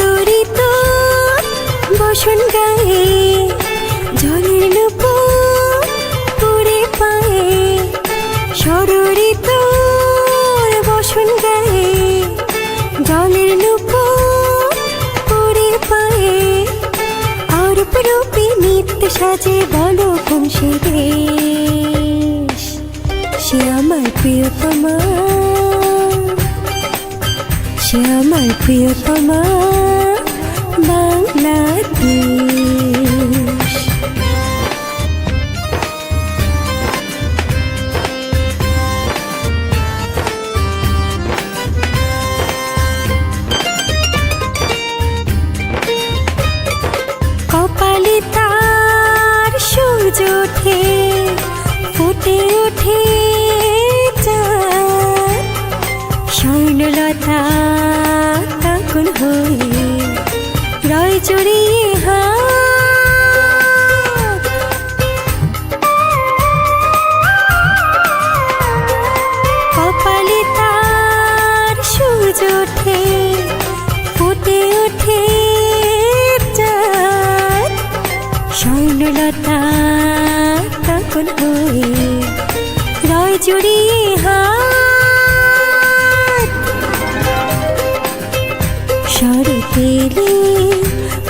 ষড়রিত বসন গায়ে জলের নূপুর পুরে পায়ে ষড়রিত বসন গায়ে জলের নূপুর পুরে পায়ে অরূপ রূপে নিত্য সাজে বলো কোন সে দেশ সে আমার প্রিয়তমা সে আমার প্রিয়তমা বাংলাদেশ। কপালে তার সূর্য ওঠে ফুটে ওঠে চাঁদ স্বর্ণলতা কাকুন হয়ে রয় জড়িয়ে হাত কপালে তার সূর্য ওঠে ফুটে ওঠে চাঁদ স্বর্ণলতা কাকুন হয়ে রয় জড়িয়ে হাত সরে পেলে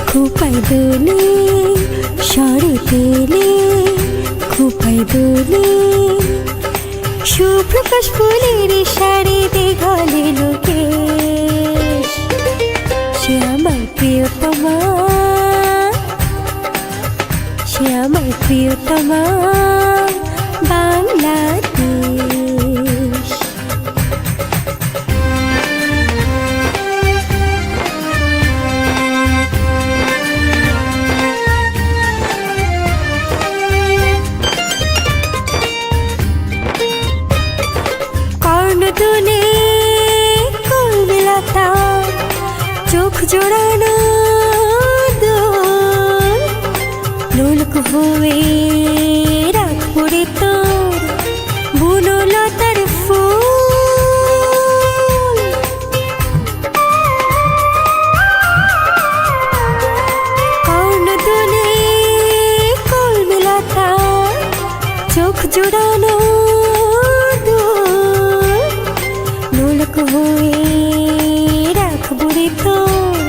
খুপাই দোলে সরে পেলে খুপাই দোলে সুপ্রকাশ ফুলের শাড়ি গলে লোকেশ সে আমার প্রিয়তমা সে আমার প্রিয়তমা বাংলাদেশ। কর্ণদোলে কলবেলাতা চোখ জোড়ানো দোল লোলক হয়ে রাখ পড়ে তোর বনলতার ফুল কর্ণদোলে কলবেলাতা চোখ জোড়ানো হয়ে রাখবো রে তোর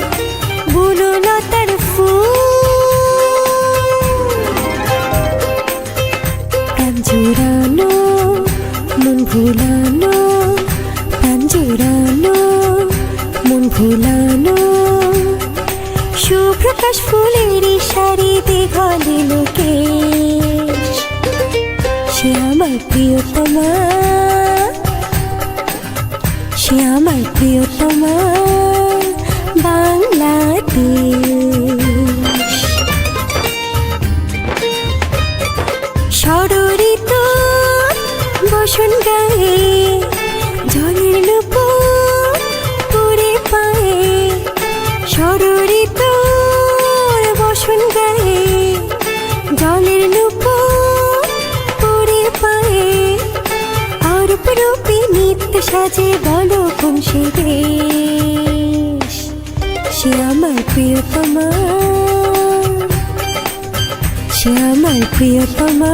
বনলতার ফুল প্রাণ জোড়ানো মন ভুলানো প্রাণ জোড়ানো মন ভুলানো সুপ্রকাশ ফুলের শাড়িতে গলে লোকেশ সে আমার প্রিয়তমা সে আমার প্রিয়তমা বাংলাদেশ। ষড়রিত বসন গায়ে জলের নূপুর পুরে পায়ে ষড়রিত বসন গায়ে জলের নূপুর পুরে পায়ে অরূপ রূপে নিত্য সাজে বলো কোন সে দেশ সে আমার প্রিয়তমা সে আমার প্রিয়তমা